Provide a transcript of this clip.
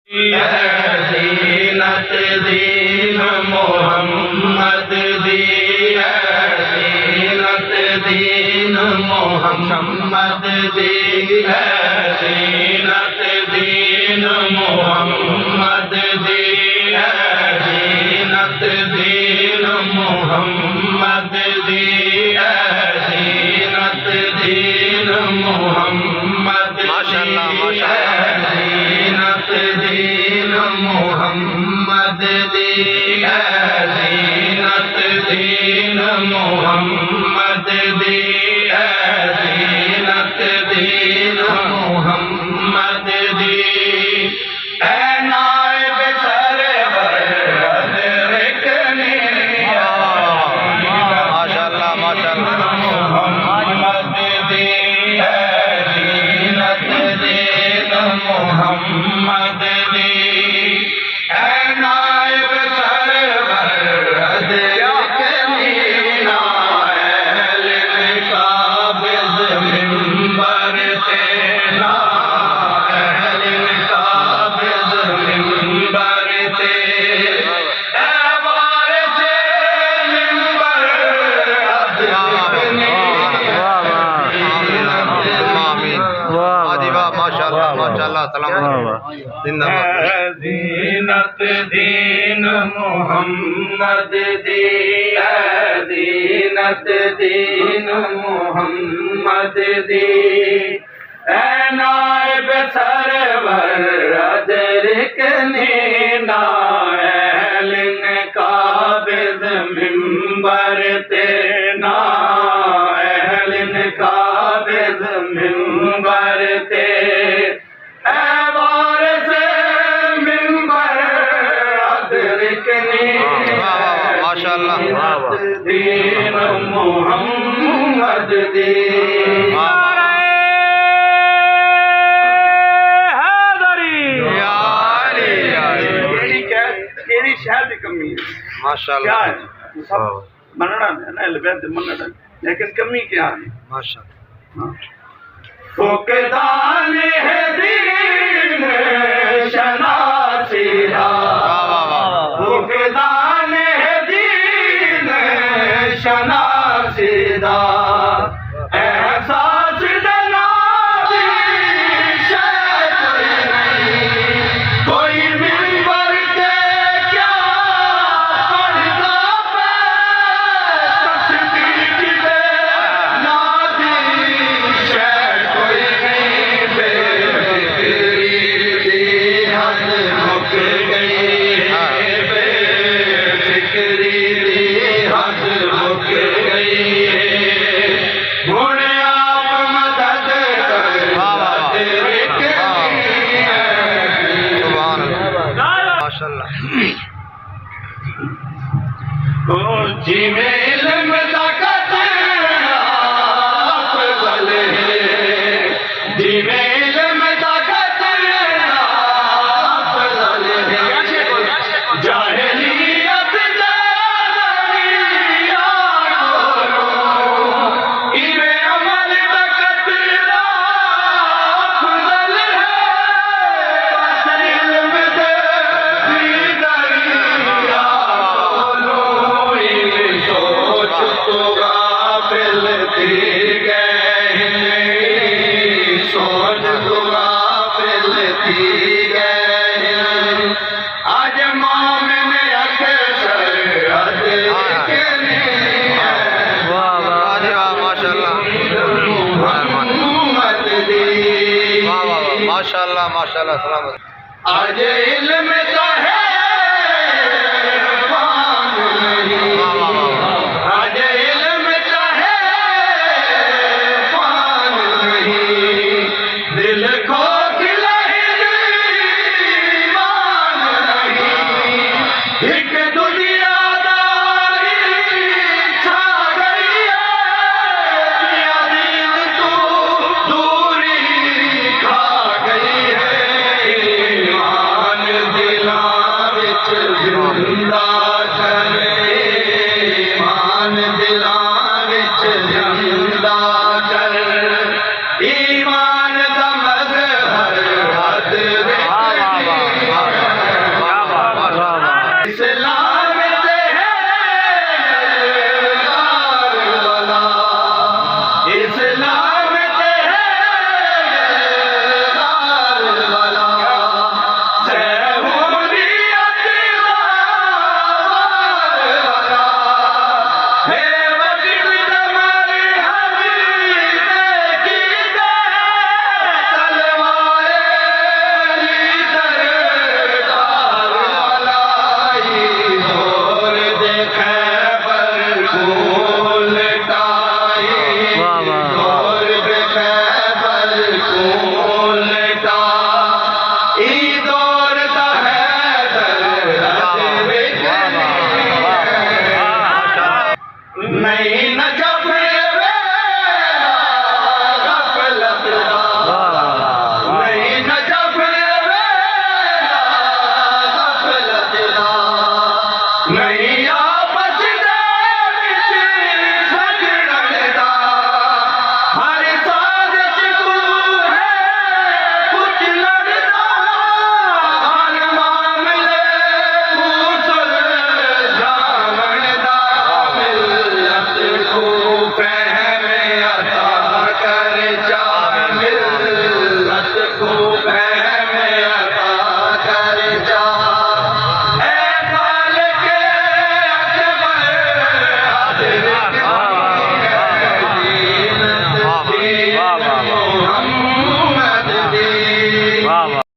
ज़ीनत दीन मोहम्मद दी ज़ीनत दीन मोहम्मद दी ज़ीनत दीन मोहम्मद दी ज़ीनत दीन मोहम्मद दी ज़ीनत दीन मोहम्मद माशाअल्लाह माशाअल्लाह ज़ीनत दीन मोहम्मद दी ज़ीनत दीन मोहम्मद दी ज़ीनत दीन मोहम्मद दी नायब सरवर माशाअल्लाह माशाअल्लाह मोहम्मद दी ज़ीनत दीन मोहम्मद दी नायब सरवर काबिज़ मिंबर तेरा काबिज़ मिंबर तेरा वारिस मिंबर माशाअल्लाह माशाअल्लाह सलाम जिंदाबाद ज़ीनत दीन मोहम्मद दी ज़ीनत दीन मोहम्मद दी नायब सरवर अदरिकनी नायलिन काबिज़ मिंबर तेना अहलिन काबिज़ मिंबर ते वारिस मिंबर अदरिकनी माशाअल्लाह दीन मोहम्मद दी शहर की कमी है माशाअल्लाह सब मनना है ना अलबैत मनना लेकिन कमी क्या है माशाअल्लाह फुकदान है दीन शनासीदा फुकदान है दीन शनासीदा एहसास दनादी शायद नहीं कोई मिंबर के क्या पढ़ता पे तस्दीक दे नादी शायद कोई नहीं बेफिक्री दी हद मुक गई बेफिक्री दी हद मुक गई हुण आप मदद कर सुभान अल्लाह माशाअल्लाह जिमें इल्म ताकत अफज़ल है जिमें इल्म ताकत अफज़ल है जाहिलियत ज़ालिया करो इमें अमल ताकत अफज़ल है बस इल्म दे दरिया बोलो सोच तो गाफिल थी गए सोच तो गाफिल थी गए आज मोमिन अक्सर मोहम्मद दी माशाअल्लाह माशाअल्लाह सलाम आज इल्म